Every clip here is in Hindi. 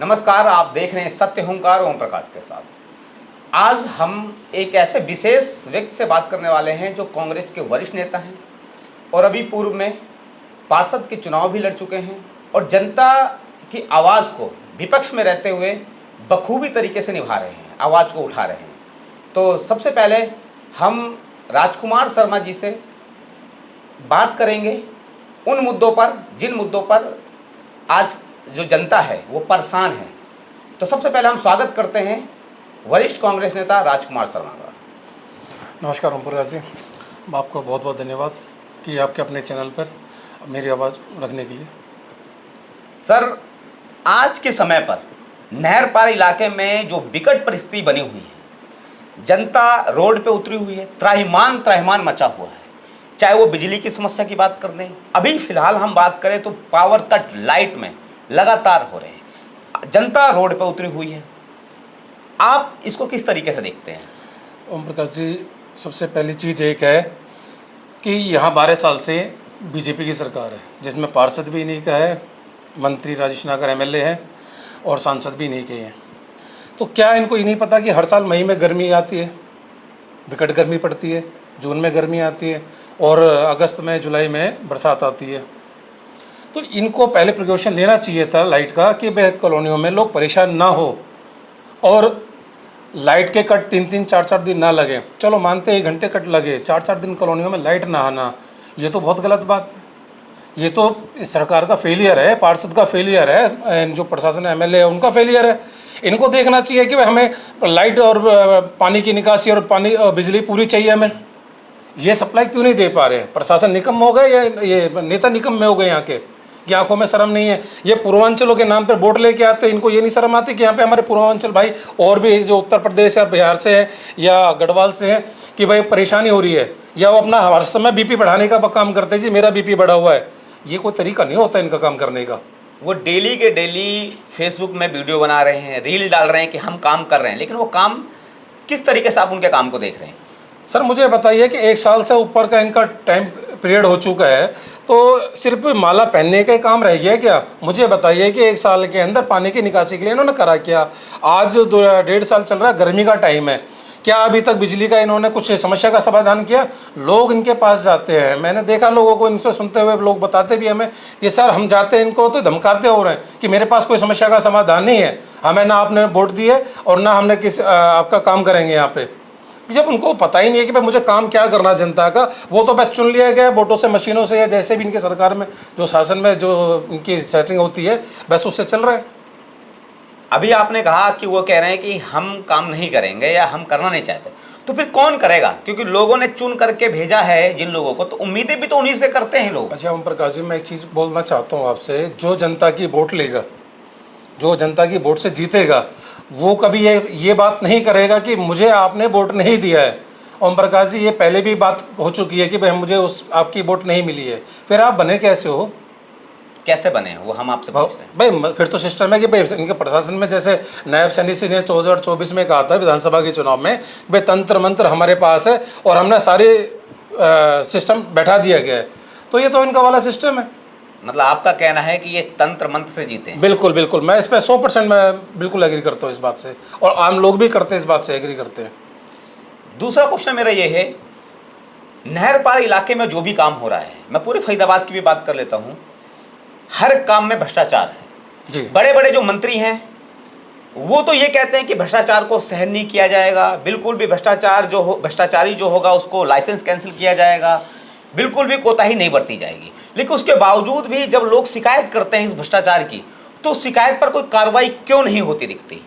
नमस्कार, आप देख रहे हैं सत्य हुंकार ओम प्रकाश के साथ। आज हम एक ऐसे विशेष व्यक्ति से बात करने वाले हैं जो कांग्रेस के वरिष्ठ नेता हैं और अभी पूर्व में पार्षद के चुनाव भी लड़ चुके हैं और जनता की आवाज़ को विपक्ष में रहते हुए बखूबी तरीके से निभा रहे हैं, आवाज़ को उठा रहे हैं। तो सबसे पहले हम राजकुमार शर्मा जी से बात करेंगे उन मुद्दों पर जिन मुद्दों पर आज जो जनता है वो परेशान है। तो सबसे पहले हम स्वागत करते हैं वरिष्ठ कांग्रेस नेता राजकुमार शर्मा का। नमस्कार ओम प्रकाश जी, आपका बहुत बहुत धन्यवाद कि आपके अपने चैनल पर मेरी आवाज़ रखने के लिए। सर, आज के समय पर नहर पार इलाके में जो विकट परिस्थिति बनी हुई है, जनता रोड पे उतरी हुई है, त्राहिमाम त्राहिमाम मचा हुआ है। चाहे वो बिजली की समस्या की बात कर दें, अभी फिलहाल हम बात करें तो पावर कट लाइट में लगातार हो रहे हैं, जनता रोड पे उतरी हुई है। आप इसको किस तरीके से देखते हैं? ओम प्रकाश जी, सबसे पहली चीज़ एक है कि यहाँ 12 साल से बीजेपी की सरकार है, जिसमें पार्षद भी इन्हीं का है, मंत्री राजेश नागर एमएलए हैं और सांसद भी इन्हीं के हैं। तो क्या इनको ये नहीं पता कि हर साल मई में गर्मी आती है, विकट गर्मी पड़ती है, जून में गर्मी आती है और अगस्त में जुलाई में बरसात आती है। तो इनको पहले प्रिकॉशन लेना चाहिए था लाइट का कि वह कॉलोनियों में लोग परेशान ना हो और लाइट के कट 3-3 4-4 दिन ना लगे। चलो मानते 1 घंटे कट लगे, 4-4 दिन कॉलोनियों में लाइट ना आना, ये तो बहुत गलत बात है। ये तो इस सरकार का फेलियर है, पार्षद का फेलियर है, जो प्रशासन एमएलए है उनका फेलियर है। इनको देखना चाहिए कि हमें लाइट और पानी की निकासी और पानी और बिजली पूरी चाहिए हमें। ये सप्लाई क्यों नहीं दे पा रहे हैं? प्रशासन निकम्मे हो गए या ये नेता निकम्मे हो गए यहाँ के, कि आंखों में शर्म नहीं है? ये पूर्वांचलों के नाम पर वोट लेके आते हैं, इनको ये नहीं शर्म आती कि यहाँ पे हमारे पूर्वांचल भाई और भी जो उत्तर प्रदेश या बिहार से है या गढ़वाल से है कि भाई परेशानी हो रही है, या वो अपना हर समय बीपी बढ़ाने का काम करते हैं, जी मेरा बीपी बढ़ा हुआ है। ये कोई तरीका नहीं होता इनका काम करने का। वो डेली के डेली फेसबुक में वीडियो बना रहे हैं, रील डाल रहे हैं कि हम काम कर रहे हैं, लेकिन वो काम किस तरीके से आप उनके काम को देख रहे हैं? सर मुझे बताइए कि 1 साल से ऊपर का इनका टाइम पीरियड हो चुका है, तो सिर्फ माला पहनने का ही काम रह गया क्या? मुझे बताइए कि 1 साल के अंदर पानी की निकासी के लिए इन्होंने करा क्या? आज 1.5 साल चल रहा है, गर्मी का टाइम है, क्या अभी तक बिजली का इन्होंने कुछ समस्या का समाधान किया? लोग इनके पास जाते हैं, मैंने देखा लोगों को, इनसे सुनते हुए लोग बताते भी हमें कि सर हम जाते हैं इनको तो धमकाते हो रहे हैं कि मेरे पास कोई समस्या का समाधान नहीं है, हमें ना आपने वोट दिए और ना हमने आपका काम करेंगे यहाँ पे। जब उनको पता ही नहीं है कि भाई मुझे काम क्या करना जनता का, वो तो बस चुन लिया गया वोटों से, मशीनों से, या जैसे भी इनके सरकार में जो शासन में जो इनकी सेटिंग होती है बस उससे चल रहा है। अभी आपने कहा कि वो कह रहे हैं कि हम काम नहीं करेंगे या हम करना नहीं चाहते, तो फिर कौन करेगा? क्योंकि लोगों ने चुन करके भेजा है जिन लोगों को, तो उम्मीदें भी तो उन्हीं से करते हैं लोग। अच्छा ओम प्रकाश जी, मैं एक चीज़ बोलना चाहता हूँ आपसे, जो जनता की वोट लेगा, जो जनता की वोट से जीतेगा, वो कभी ये बात नहीं करेगा कि मुझे आपने वोट नहीं दिया है। ओम प्रकाश जी, ये पहले भी बात हो चुकी है कि भाई मुझे आपकी वोट नहीं मिली है, फिर आप बने कैसे हो? कैसे बने वो हम आपसे पूछ रहे हैं। भाई फिर तो सिस्टम है कि भाई इनके प्रशासन में, जैसे नायब सैनी सिंह ने 2024 में कहा था विधानसभा के चुनाव में, भाई तंत्र मंत्र हमारे पास है और हमने सारे सिस्टम बैठा दिया गया है, तो ये तो इनका वाला सिस्टम है। मतलब आपका कहना है कि ये तंत्र मंत्र से जीते हैं? बिल्कुल बिल्कुल, मैं इस पर 100% मैं बिल्कुल एग्री करता हूँ इस बात से, और आम लोग भी करते हैं, इस बात से एग्री करते हैं। दूसरा क्वेश्चन मेरा ये है, नहर पार इलाके में जो भी काम हो रहा है, मैं पूरे फरीदाबाद की भी बात कर लेता हूँ, हर काम में भ्रष्टाचार है जी। बड़े बड़े जो मंत्री हैं वो तो ये कहते हैं कि भ्रष्टाचार को सहन नहीं किया जाएगा, बिल्कुल भी भ्रष्टाचारी जो होगा उसको लाइसेंस कैंसिल किया जाएगा, बिल्कुल भी कोताही नहीं बरती जाएगी। लेकिन उसके बावजूद भी जब लोग शिकायत करते हैं इस भ्रष्टाचार की, तो शिकायत पर कोई कार्रवाई क्यों नहीं होती दिखती?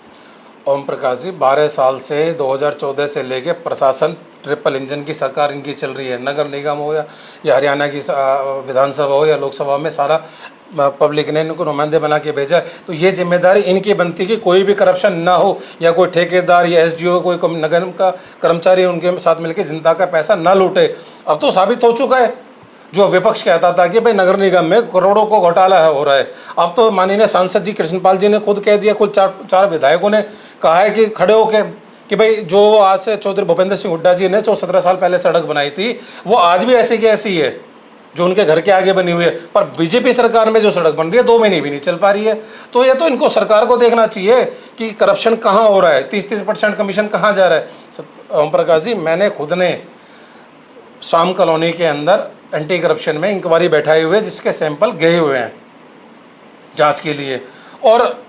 ओम प्रकाश जी, 12 साल से 2014 से लेके प्रशासन ट्रिपल इंजन की सरकार इनकी चल रही है। नगर निगम हो या हरियाणा की विधानसभा हो या लोकसभा में, सारा पब्लिक ने इनको नुमाइंदे बना के भेजा है। तो ये जिम्मेदारी इनकी बनती कि कोई भी करप्शन ना हो, या कोई ठेकेदार या एसडीओ कोई नगर का कर्मचारी उनके साथ मिलकर जनता का पैसा ना लूटे। अब तो साबित हो चुका है, जो विपक्ष कहता था कि भाई नगर निगम में करोड़ों को घोटाला हो रहा है, अब तो माननीय सांसद जी कृष्णपाल जी ने खुद कह दिया, कुल चार विधायकों ने कहा है कि खड़े होकर कि भाई जो आज से चौधरी भूपेंद्र सिंह हुड्डा जी ने जो 17 साल पहले सड़क बनाई थी, वो आज भी ऐसी की ऐसी है। जो उनके घर के आगे बनी हुई है, पर बीजेपी सरकार में जो सड़क बन रही है 2 महीने भी नहीं चल पा रही है। तो ये तो इनको सरकार को देखना चाहिए कि करप्शन कहाँ हो रहा है, 30% कमीशन कहाँ जा रहा है। ओम प्रकाश जी, मैंने खुद ने शाम कॉलोनी के अंदर एंटी करप्शन में इंक्वायरी बैठाए हुए जिसके सैंपल गए हुए हैं जांच के लिए, और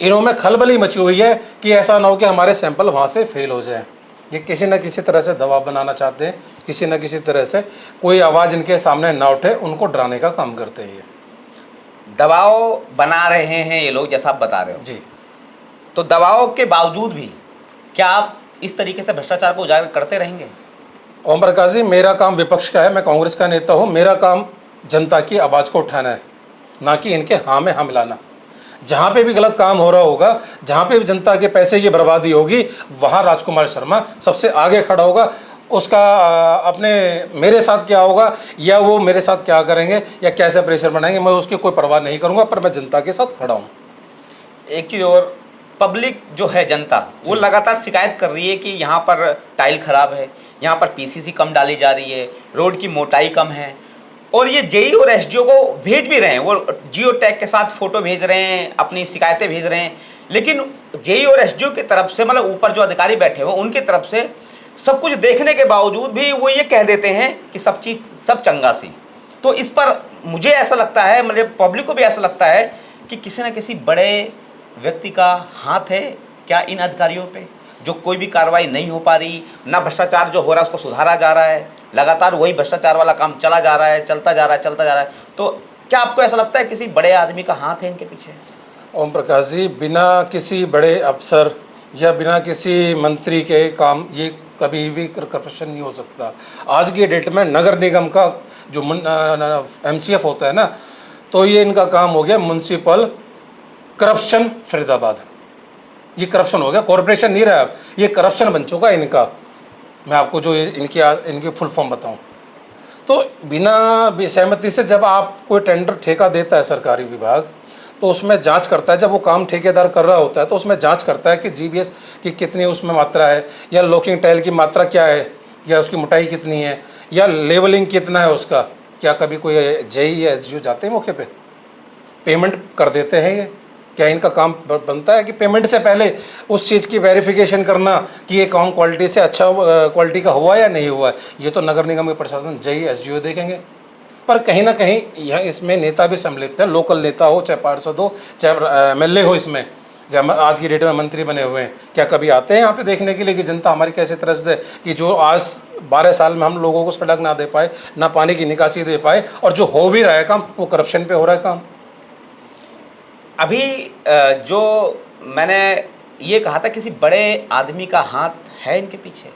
इन्होंने खलबली मची हुई है कि ऐसा ना हो कि हमारे सैंपल वहाँ से फेल हो जाए। ये किसी न किसी तरह से दबाव बनाना चाहते हैं, किसी न किसी तरह से कोई आवाज़ इनके सामने ना उठे, उनको डराने का काम करते हैं। ये दबाव बना रहे हैं ये लोग, जैसा आप बता रहे हो जी। तो दबाव के बावजूद भी क्या आप इस तरीके से भ्रष्टाचार को उजागर करते रहेंगे? ओम प्रकाश जी, मेरा काम विपक्ष का है, मैं कांग्रेस का नेता हूँ। मेरा काम जनता की आवाज़ को उठाना है, ना कि इनके हाँ में हाँ मिलाना। जहाँ पे भी गलत काम हो रहा होगा, जहाँ पे भी जनता के पैसे की बर्बादी होगी, वहाँ राजकुमार शर्मा सबसे आगे खड़ा होगा। उसका अपने मेरे साथ क्या होगा या वो मेरे साथ क्या करेंगे या कैसे प्रेशर बनाएंगे, मैं उसकी कोई परवाह नहीं करूँगा, पर मैं जनता के साथ खड़ा हूँ। एक चीज़ और, पब्लिक जो है, जनता, वो लगातार शिकायत कर रही है कि यहाँ पर टाइल खराब है, यहाँ पर पीसीसी कम डाली जा रही है, रोड की मोटाई कम है, और ये जेई और एसडीओ को भेज भी रहे हैं, वो जियो टैग के साथ फोटो भेज रहे हैं, अपनी शिकायतें भेज रहे हैं, लेकिन जेई और एसडीओ की तरफ से, मतलब ऊपर जो अधिकारी बैठे हुए उनकी तरफ से सब कुछ देखने के बावजूद भी वो ये कह देते हैं कि सब चीज़ सब चंगा सी। तो इस पर मुझे ऐसा लगता है, मतलब पब्लिक को भी ऐसा लगता है कि किसी न किसी बड़े व्यक्ति का हाथ है क्या इन अधिकारियों पे, जो कोई भी कार्रवाई नहीं हो पा रही, ना भ्रष्टाचार जो हो रहा है उसको सुधारा जा रहा है, लगातार वही भ्रष्टाचार वाला काम चला जा रहा है, चलता जा रहा है, चलता जा रहा है। तो क्या आपको ऐसा लगता है किसी बड़े आदमी का हाथ है इनके पीछे? ओम प्रकाश जी, बिना किसी बड़े अफसर या बिना किसी मंत्री के काम ये कभी भी करप्शन नहीं हो सकता। आज की डेट में नगर निगम का जो MCF होता है ना, तो ये इनका काम हो गया म्युनिसिपल करप्शन फरीदाबाद। ये करप्शन हो गया, कॉरपोरेशन नहीं रहा, ये करप्शन बन चुका है इनका। मैं आपको जो इनकी फुल फॉर्म बताऊं, तो बिना सहमति से जब आप कोई टेंडर ठेका देता है सरकारी विभाग, तो उसमें जांच करता है। जब वो काम ठेकेदार कर रहा होता है तो उसमें जांच करता है कि GBS की कितनी उसमें मात्रा है, या लॉकिंग टाइल की मात्रा क्या है, या उसकी मोटाई कितनी है, या लेवलिंग कितना है उसका। क्या कभी कोई जेई या SDO जाते हैं मौके पे, पेमेंट कर देते हैं? ये क्या इनका काम बनता है कि पेमेंट से पहले उस चीज़ की वेरिफिकेशन करना कि ये काम क्वालिटी से अच्छा क्वालिटी का हुआ या नहीं हुआ है? ये तो नगर निगम के प्रशासन जेई SDO देखेंगे। पर कहीं ना कहीं यह इसमें नेता भी सम्मिलित है, लोकल नेता हो, चाहे पार्षद हो, चाहे MLA हो। इसमें जब आज की डेट में मंत्री बने हुए हैं, क्या कभी आते हैं यहाँ पे देखने के लिए कि जनता हमारी कैसे त्रस्त है, कि जो आज 12 साल में हम लोगों को सड़क ना दे पाए, ना पानी की निकासी दे पाए, और जो हो भी रहा है काम वो करप्शन पे हो रहा है काम। अभी जो मैंने ये कहा था किसी बड़े आदमी का हाथ है इनके पीछे,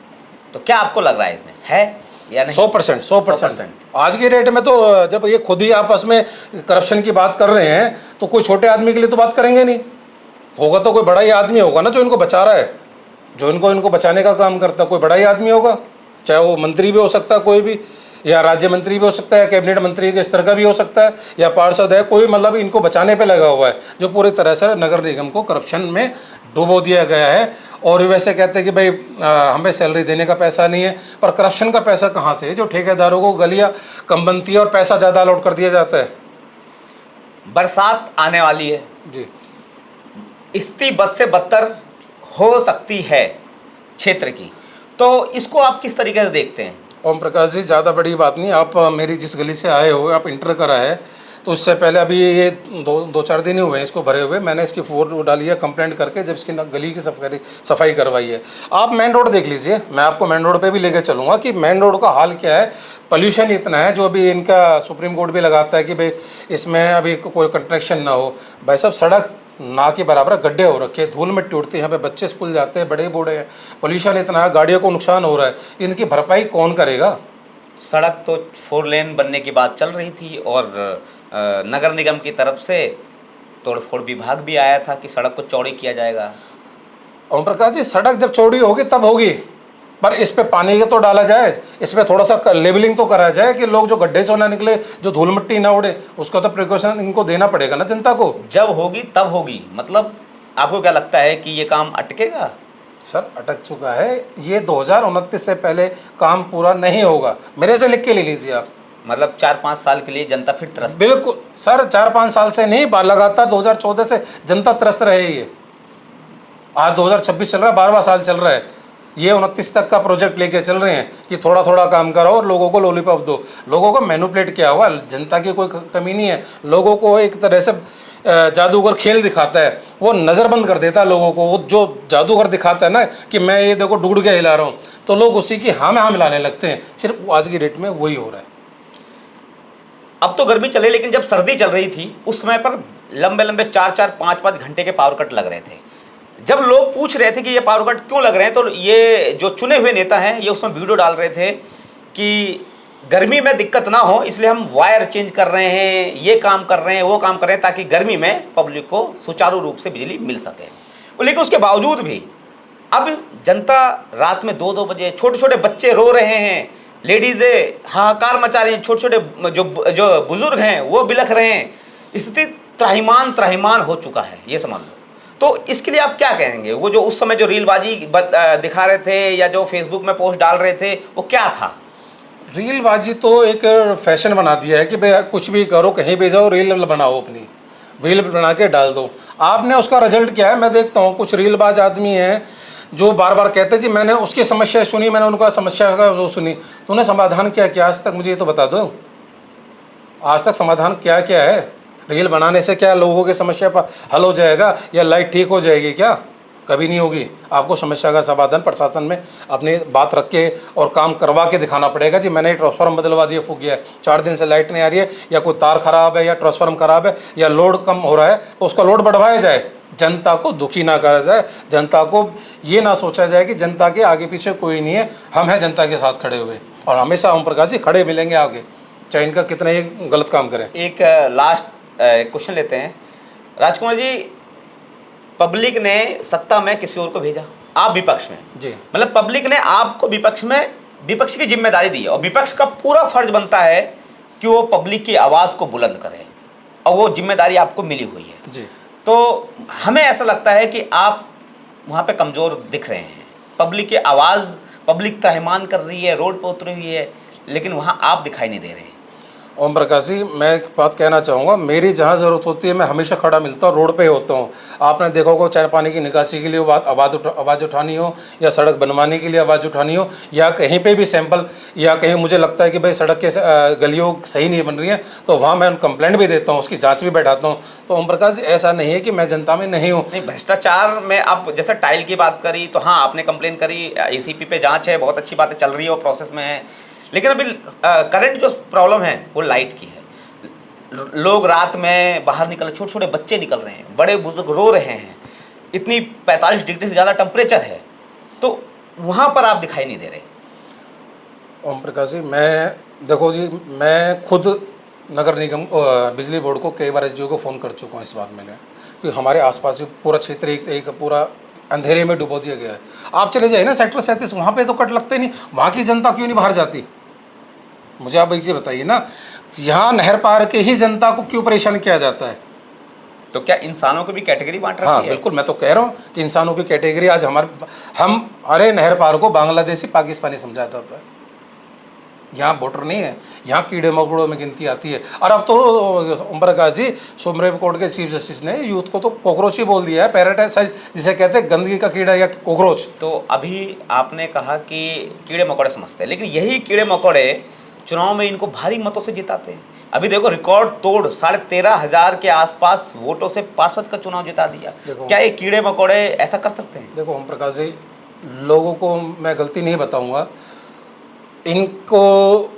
तो क्या आपको लग रहा है इसमें है या नहीं? 100%। आज की डेट में तो जब ये खुद ही आपस में करप्शन की बात कर रहे हैं, तो कोई छोटे आदमी के लिए तो बात करेंगे नहीं। होगा तो कोई बड़ा ही आदमी होगा ना जो इनको बचा रहा है, जो इनको बचाने का काम करता है। कोई बड़ा ही आदमी होगा, चाहे वो मंत्री भी हो सकता है कोई भी, या राज्य मंत्री भी हो सकता है, कैबिनेट मंत्री के स्तर का भी हो सकता है, या पार्षद है कोई, मतलब इनको बचाने पे लगा हुआ है, जो पूरी तरह से नगर निगम को करप्शन में डुबो दिया गया है। और वैसे कहते हैं कि भाई हमें सैलरी देने का पैसा नहीं है, पर करप्शन का पैसा कहाँ से है? जो ठेकेदारों को गलियाँ कम बनती है और पैसा ज़्यादा अलॉट कर दिया जाता है। बरसात आने वाली है जी, स्थिति बद से बदतर हो सकती है क्षेत्र की, तो इसको आप किस तरीके से देखते हैं? ओम प्रकाश जी, ज़्यादा बड़ी बात नहीं। आप मेरी जिस गली से आए हो, आप इंटर करा है, तो उससे पहले अभी ये दो चार दिन ही हुए हैं इसको भरे हुए। मैंने इसकी फोटो डाली है कंप्लेंट करके, जब इसकी गली की सफाई करवाई है। आप मेन रोड देख लीजिए, मैं आपको मेन रोड पे भी लेकर चलूँगा कि मेन रोड का हाल क्या है। पोल्यूशन इतना है, जो अभी इनका सुप्रीम कोर्ट भी लगाता है कि भाई इसमें अभी कोई कंस्ट्रक्शन ना हो। भाई साहब, सड़क ना के बराबर गड्ढे हो रखे, धूल मिट्टी उड़ती है, यहाँ पे बच्चे स्कूल जाते हैं, बड़े बूढ़े हैं, पोल्यूशन इतना है, गाड़ियों को नुकसान हो रहा है, इनकी भरपाई कौन करेगा? सड़क तो 4 लेन बनने की बात चल रही थी, और नगर निगम की तरफ से तोड़फोड़ विभाग भी आया था कि सड़क को चौड़ी किया जाएगा। ओम प्रकाश जी, सड़क जब चौड़ी होगी तब होगी, पर इस पे पानी तो डाला जाए, इस पे थोड़ा सा लेवलिंग तो कराया जाए कि लोग जो गड्ढे से ना निकले, जो धूल मिट्टी ना उड़े, उसका तो प्रिकॉशन इनको देना पड़ेगा ना जनता को। जब होगी तब होगी, मतलब आपको क्या लगता है कि ये काम अटकेगा? सर, अटक चुका है ये। 2029 से पहले काम पूरा नहीं होगा, मेरे से लिख के ले लीजिए आप। मतलब 4-5 साल के लिए जनता फिर त्रस्त। बिल्कुल सर, 4-5 साल से नहीं, लगातार 2014 से जनता त्रस्त रही है। आज 2026 चल रहा है, 12वां साल चल रहा है। ये 29 तक का प्रोजेक्ट लेके चल रहे हैं कि थोड़ा थोड़ा काम करो और लोगों को लॉलीपॉप दो। लोगों को मैनिपुलेट किया हुआ, जनता की कोई कमी नहीं है। लोगों को एक तरह से जादूगर खेल दिखाता है, वो नज़रबंद कर देता है लोगों को। वो जो जादूगर दिखाता है ना कि मैं ये देखो डुगड़ के हिला रहा हूँ, तो लोग उसी की हाँ में हाँ मिलाने लगते हैं। सिर्फ आज की डेट में वही हो रहा है। अब तो गर्मी चले, लेकिन जब सर्दी चल रही थी उस समय पर लंबे लंबे 4-4, 5-5 घंटे के पावर कट लग रहे थे। जब लोग पूछ रहे थे कि ये पावर कट क्यों लग रहे हैं, तो ये जो चुने हुए नेता हैं ये उसमें वीडियो डाल रहे थे कि गर्मी में दिक्कत ना हो इसलिए हम वायर चेंज कर रहे हैं, ये काम कर रहे हैं, वो काम कर रहे हैं, ताकि गर्मी में पब्लिक को सुचारू रूप से बिजली मिल सके। लेकिन उसके बावजूद भी अब जनता रात में 2-2 बजे, छोटे छोटे बच्चे रो रहे हैं, लेडीज़ें हाहाकार मचा रही हैं, छोटे छोटे जो बुजुर्ग हैं वो बिलख रहे हैं। स्थिति त्राहिमाम हो चुका है, ये समझ लो। तो इसके लिए आप क्या कहेंगे? वो जो उस समय जो रीलबाजी दिखा रहे थे या जो फेसबुक में पोस्ट डाल रहे थे, वो क्या था? रीलबाजी तो एक फैशन बना दिया है कि भाई कुछ भी करो, कहीं भी जाओ, रील बनाओ, अपनी रील बना के डाल दो। आपने उसका रिजल्ट क्या है? मैं देखता हूँ कुछ रीलबाज आदमी हैं जो बार बार कहते हैं जी मैंने उसकी समस्या सुनी, मैंने उनका समस्या का वो सुनी। तूने समाधान क्या किया आज तक? मुझे ये तो बता दो, आज तक समाधान क्या क्या है? रील बनाने से क्या लोगों की समस्या पर हल हो जाएगा या लाइट ठीक हो जाएगी? क्या कभी नहीं होगी। आपको समस्या का समाधान प्रशासन में अपनी बात रख के और काम करवा के दिखाना पड़ेगा। जी मैंने ट्रांसफार्मर बदलवा दिया, फूक गया है, 4 दिन से लाइट नहीं आ रही है, या कोई तार खराब है, या ट्रांसफार्मर खराब है, या लोड कम हो रहा है, तो उसका लोड बढ़वाया जाए। जनता को दुखी ना करा जाए, जनता को ये ना सोचा जाए कि जनता के आगे पीछे कोई नहीं है, हम हैं जनता के साथ खड़े हुए, और हमेशा ओम प्रकाश जी खड़े मिलेंगे आगे, चाहे इनका कितना ही गलत काम करें। एक लास्ट क्वेश्चन लेते हैं राजकुमार जी। पब्लिक ने सत्ता में किसी और को भेजा, आप विपक्ष में जी, मतलब पब्लिक ने आपको विपक्ष में विपक्ष की जिम्मेदारी दी, और विपक्ष का पूरा फर्ज बनता है कि वो पब्लिक की आवाज़ को बुलंद करे, और वो जिम्मेदारी आपको मिली हुई है जी। तो हमें ऐसा लगता है कि आप वहाँ पे कमज़ोर दिख रहे हैं। पब्लिक की आवाज़, पब्लिक त्राहिमाम कर रही है, रोड पर उतरी हुई है, लेकिन वहाँ आप दिखाई नहीं दे रहे हैं। ओम प्रकाश जी, मैं एक बात कहना चाहूँगा, मेरी जहाँ ज़रूरत होती है मैं हमेशा खड़ा मिलता हूँ, रोड पे होता हूँ। आपने देखा होगा चाहे पानी की निकासी के लिए आवाज़ उठानी हो, या सड़क बनवाने के लिए आवाज़ उठानी हो, या कहीं पे भी सैंपल, या कहीं मुझे लगता है कि भाई सड़क के गलियों सही नहीं बन रही है, तो वहाँ मैं कंप्लेंट भी देता हूँ, उसकी जाँच भी बैठाता हूँ। तो ओम प्रकाश जी, ऐसा नहीं है कि मैं जनता में नहीं हूँ। नहीं, भ्रष्टाचार में आप जैसे टाइल की बात करी तो हाँ आपने कंप्लेन करी, ACP पे जांच है, बहुत अच्छी बातें चल रही है, वो प्रोसेस में है। लेकिन अभी करंट जो प्रॉब्लम है वो लाइट की है। लोग रात में बाहर निकल, छोटे छोटे बच्चे निकल रहे हैं, बड़े बुजुर्ग रो रहे हैं, इतनी 45 डिग्री से ज़्यादा टेम्परेचर है, तो वहाँ पर आप दिखाई नहीं दे रहे। ओम प्रकाश जी, मैं देखो जी, मैं खुद नगर निगम बिजली बोर्ड को कई बार SDO को फ़ोन कर चुका हूँ इस बात में, क्योंकि हमारे आसपास जो पूरा क्षेत्र एक पूरा अंधेरे में डुबो दिया गया है। आप चले जाइए ना सेक्टर 37, वहाँ पे तो कट लगते नहीं, वहाँ की जनता क्यों नहीं बाहर जाती? मुझे आप एक चीज़ बताइए ना, यहाँ नहर पार के ही जनता को क्यों परेशान किया जाता है? तो क्या इंसानों को भी कैटेगरी बांट रखी है? हाँ बिल्कुल, मैं तो कह रहा हूँ कि इंसानों की कैटेगरी आज हमारे नहर पार को बांग्लादेशी पाकिस्तानी समझा जाता है। यहाँ वोटर नहीं है, यहाँ कीड़े मकोड़ों में गिनती आती है। और अब तो ओम प्रकाश जी, सुप्रीम कोर्ट के चीफ जस्टिस ने यूथ को तो कॉकरोच ही बोल दिया है, पैरासाइट जिसे कहते हैं, गंदगी का कीड़ा या कॉकरोच। तो अभी आपने कहा कि कीड़े मकोड़े समझते हैं, लेकिन यही कीड़े मकोड़े चुनाव में इनको भारी मतों से जिताते हैं। अभी देखो रिकॉर्ड तोड़ 13,500 के आसपास वोटों से पार्षद का चुनाव जिता दिया। क्या ये कीड़े मकोड़े ऐसा कर सकते हैं? देखो ओम प्रकाश जी, लोगों को मैं गलती नहीं बताऊंगा, इनको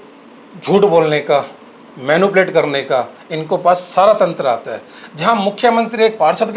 झूठ बोलने का, मैनिपुलेट करने का इनको पास सारा तंत्र आता है। जहां मुख्यमंत्री एक पार्षद के